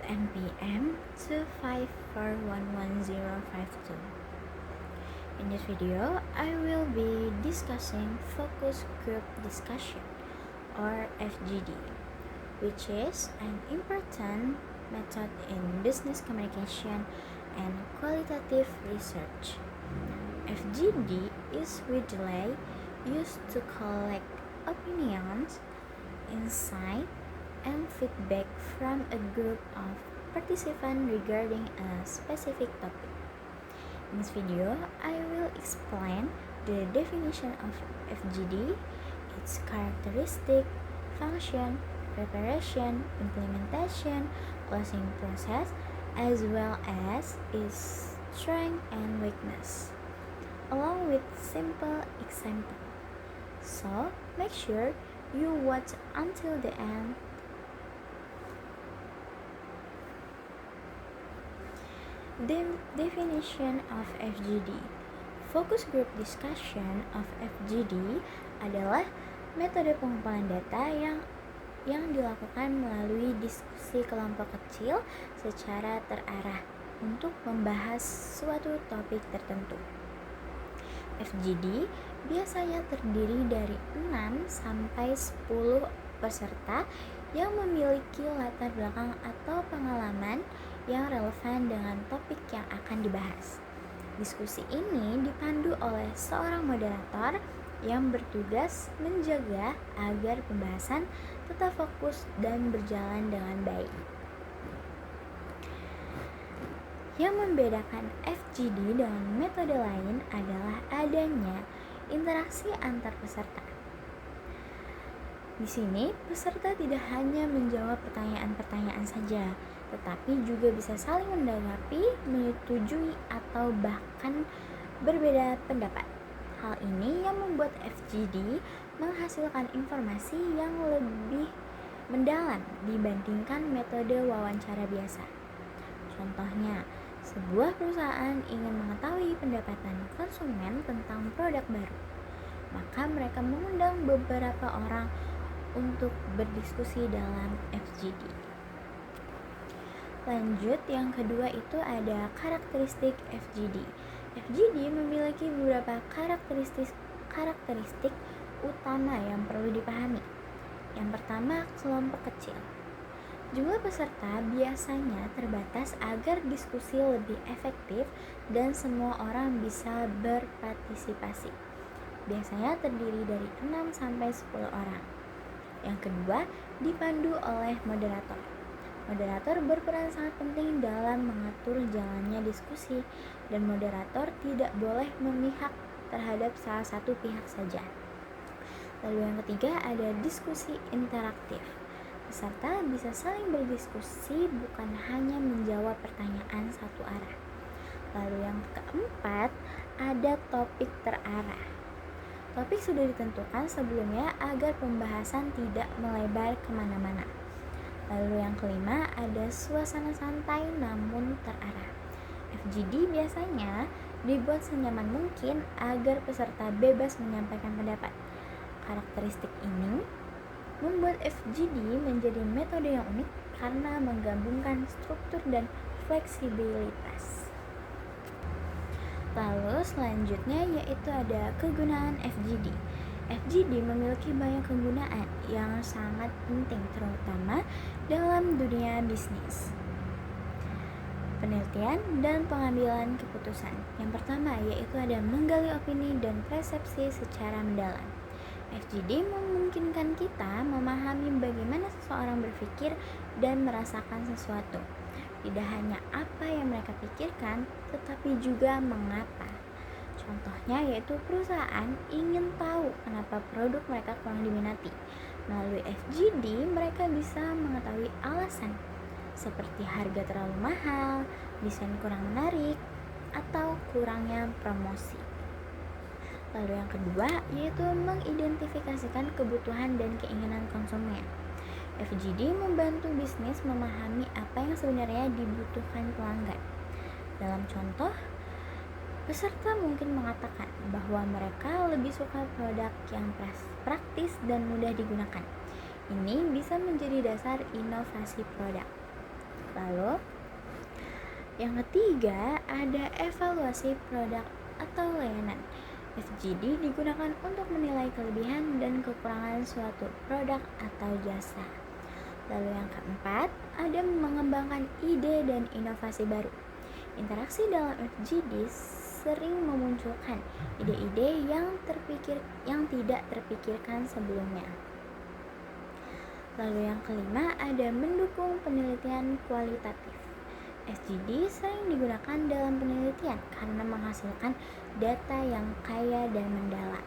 NPM 254111052. In this video, I will be discussing focus group discussion or FGD, which is an important method in business communication and qualitative research. FGD is widely used to collect opinions, insight, and feedback from a group of participants regarding a specific topic. In this video, I will explain the definition of FGD, its characteristic, function, preparation, implementation, closing process, as well as its strength and weakness, along with simple example. So, make sure you watch until the end. The definition of FGD. Focus group discussion of FGD adalah metode pengumpulan data yang dilakukan melalui diskusi kelompok kecil secara terarah untuk membahas suatu topik tertentu. FGD biasanya terdiri dari 6 sampai 10 peserta yang memiliki latar belakang atau pengalaman yang relevan dengan topik yang akan dibahas. Diskusi ini dipandu oleh seorang moderator yang bertugas menjaga agar pembahasan tetap fokus dan berjalan dengan baik. Yang membedakan FGD dengan metode lain adalah adanya interaksi antar peserta. Di sini, peserta tidak hanya menjawab pertanyaan-pertanyaan saja, tetapi juga bisa saling menanggapi, menyetujui, atau bahkan berbeda pendapat. Hal ini yang membuat FGD menghasilkan informasi yang lebih mendalam dibandingkan metode wawancara biasa. Contohnya, sebuah perusahaan ingin mengetahui pendapatan konsumen tentang produk baru, maka mereka mengundang beberapa orang untuk berdiskusi dalam FGD. Lanjut, yang kedua itu ada karakteristik FGD. FGD memiliki beberapa karakteristik utama yang perlu dipahami. Yang pertama, kelompok kecil. Jumlah peserta biasanya terbatas agar diskusi lebih efektif dan semua orang bisa berpartisipasi. Biasanya terdiri dari 6 sampai 10 orang. Yang kedua, dipandu oleh moderator. Moderator berperan sangat penting dalam mengatur jalannya diskusi, dan moderator tidak boleh memihak terhadap salah satu pihak saja. Lalu yang ketiga ada diskusi interaktif. Peserta bisa saling berdiskusi, bukan hanya menjawab pertanyaan satu arah. Lalu yang keempat ada topik terarah. Topik sudah ditentukan sebelumnya agar pembahasan tidak melebar kemana-mana. Lalu yang kelima ada suasana santai namun terarah. FGD biasanya dibuat senyaman mungkin agar peserta bebas menyampaikan pendapat. Karakteristik ini membuat FGD menjadi metode yang unik karena menggabungkan struktur dan fleksibilitas. Lalu selanjutnya yaitu ada kegunaan FGD. FGD memiliki banyak kegunaan yang sangat penting terutama dalam dunia bisnis, penelitian, dan pengambilan keputusan. Yang pertama yaitu ada menggali opini dan persepsi secara mendalam. FGD memungkinkan kita memahami bagaimana seseorang berpikir dan merasakan sesuatu. Tidak hanya apa yang mereka pikirkan, tetapi juga mengapa. Contohnya yaitu perusahaan ingin tahu kenapa produk mereka kurang diminati. Melalui FGD, mereka bisa mengetahui alasan, seperti harga terlalu mahal, desain kurang menarik, atau kurangnya promosi. Lalu yang kedua yaitu mengidentifikasikan kebutuhan dan keinginan konsumen. FGD membantu bisnis memahami apa yang sebenarnya dibutuhkan pelanggan. Dalam contoh, peserta mungkin mengatakan bahwa mereka lebih suka produk yang praktis dan mudah digunakan. Ini bisa menjadi dasar inovasi produk. Lalu yang ketiga ada evaluasi produk atau layanan. FGD digunakan untuk menilai kelebihan dan kekurangan suatu produk atau jasa. Lalu yang keempat ada mengembangkan ide dan inovasi baru. Interaksi dalam FGD sering memunculkan ide-ide yang tidak terpikirkan sebelumnya. Lalu yang kelima ada mendukung penelitian kualitatif. FGD sering digunakan dalam penelitian karena menghasilkan data yang kaya dan mendalam.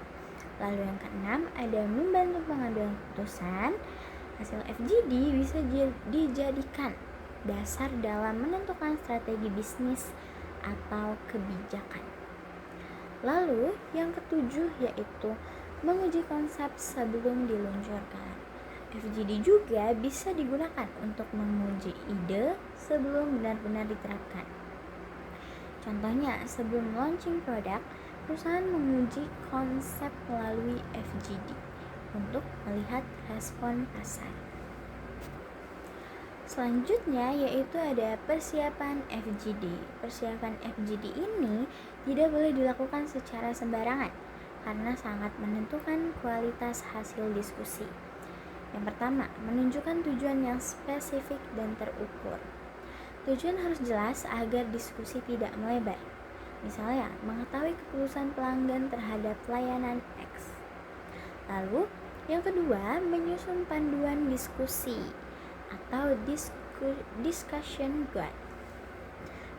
Lalu yang keenam ada membantu pengambilan keputusan. Hasil FGD bisa dijadikan dasar dalam menentukan strategi bisnis atau kebijakan. Lalu yang ketujuh yaitu menguji konsep sebelum diluncurkan. FGD juga bisa digunakan untuk menguji ide sebelum benar-benar diterapkan. Contohnya, sebelum launching produk, perusahaan menguji konsep melalui FGD untuk melihat respon pasar. Selanjutnya yaitu ada persiapan FGD. Persiapan FGD ini tidak boleh dilakukan secara sembarangan karena sangat menentukan kualitas hasil diskusi. Yang pertama, menunjukkan tujuan yang spesifik dan terukur. Tujuan harus jelas agar diskusi tidak melebar. Misalnya, mengetahui keputusan pelanggan terhadap layanan X. Lalu, yang kedua, menyusun panduan diskusi atau discussion guide.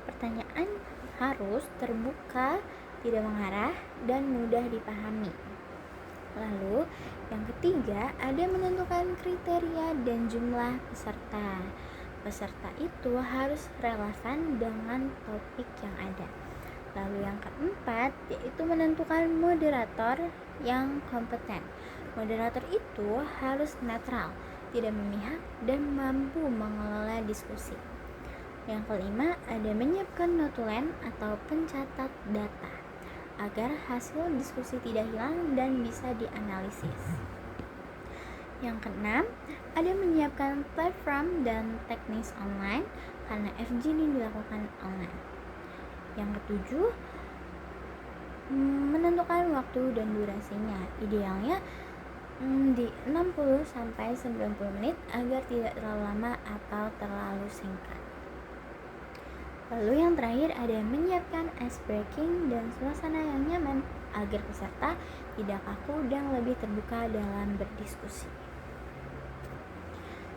Pertanyaan harus terbuka, tidak mengarah, dan mudah dipahami. Lalu, yang ketiga, ada menentukan kriteria dan jumlah peserta. Peserta itu harus relevan dengan topik yang ada. Lalu yang keempat, yaitu menentukan moderator yang kompeten. Moderator itu harus netral, tidak memihak, dan mampu mengelola diskusi. Yang kelima, ada menyiapkan notulen atau pencatat data agar hasil diskusi tidak hilang dan bisa dianalisis. Yang keenam, ada menyiapkan platform dan teknis online karena FGD dilakukan online. Yang ketujuh, menentukan waktu dan durasinya. Idealnya di 60-90 menit agar tidak terlalu lama atau terlalu singkat. Lalu yang terakhir ada menyiapkan ice breaking dan suasana yang nyaman agar peserta tidak kaku dan lebih terbuka dalam berdiskusi.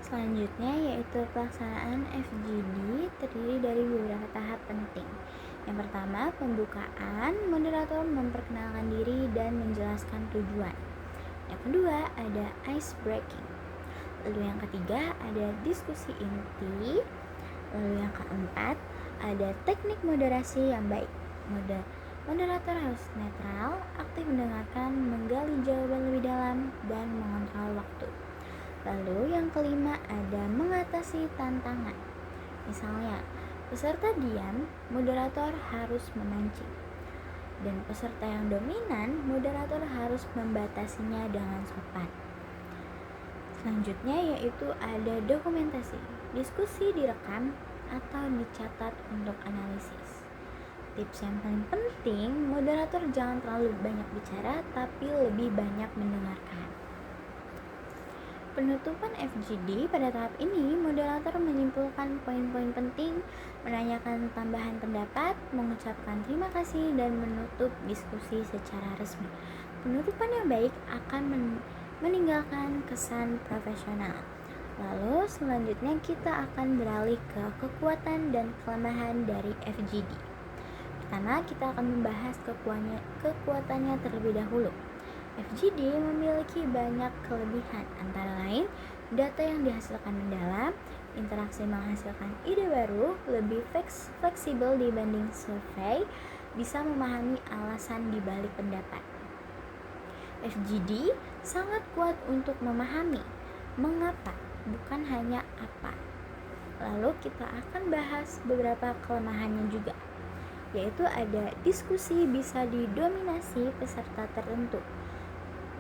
Selanjutnya yaitu pelaksanaan FGD terdiri dari beberapa tahap penting. Yang pertama, pembukaan, moderator memperkenalkan diri dan menjelaskan tujuan. Yang kedua, ada ice breaking. Lalu yang ketiga, ada diskusi inti. Lalu yang keempat, ada teknik moderasi yang baik. Moderator harus netral, aktif mendengarkan, menggali jawaban lebih dalam, dan mengontrol waktu. Lalu yang kelima ada mengatasi tantangan. Misalnya, peserta diam, moderator harus memancing. Dan peserta yang dominan, moderator harus membatasinya dengan sopan. Selanjutnya yaitu ada dokumentasi. Diskusi direkam atau dicatat untuk analisis. Tips yang paling penting, moderator jangan terlalu banyak bicara tapi lebih banyak mendengarkan. Penutupan FGD pada tahap ini, moderator menyimpulkan poin-poin penting, menanyakan tambahan pendapat, mengucapkan terima kasih, dan menutup diskusi secara resmi. Penutupan yang baik akan meninggalkan kesan profesional. Lalu selanjutnya kita akan beralih ke kekuatan dan kelemahan dari FGD. Pertama, kita akan membahas kekuatannya terlebih dahulu. FGD memiliki banyak kelebihan, antara lain data yang dihasilkan mendalam, interaksi menghasilkan ide baru, lebih fleksibel dibanding survei, bisa memahami alasan dibalik pendapat. FGD sangat kuat untuk memahami mengapa, bukan hanya apa. Lalu kita akan bahas beberapa kelemahannya juga, yaitu ada diskusi bisa didominasi peserta tertentu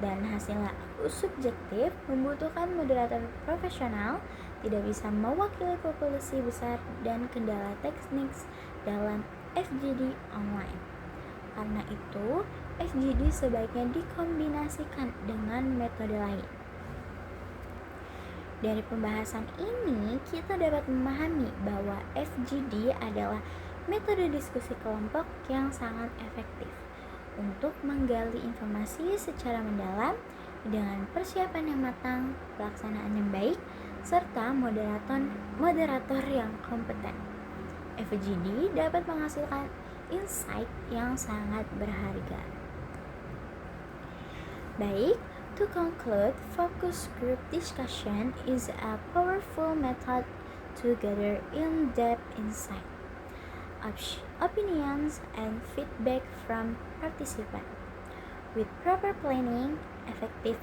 dan hasilnya subjektif, membutuhkan moderator profesional, tidak bisa mewakili populasi besar dan kendala teknik dalam FGD online. Karena itu, FGD sebaiknya dikombinasikan dengan metode lain. Dari pembahasan ini, kita dapat memahami bahwa FGD adalah metode diskusi kelompok yang sangat efektif untuk menggali informasi secara mendalam dengan persiapan yang matang, pelaksanaan yang baik, serta moderator yang kompeten. FGD dapat menghasilkan insight yang sangat berharga. Baik, to conclude, focus group discussion is a powerful method to gather in-depth insight, opinions, and feedback from participants. With proper planning, effective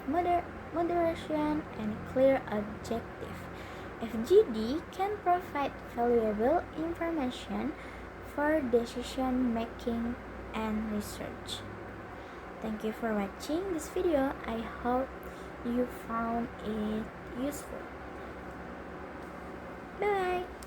moderation, and clear objective, FGD can provide valuable information for decision making and research. Thank you for watching this video. I hope you found it useful. Bye.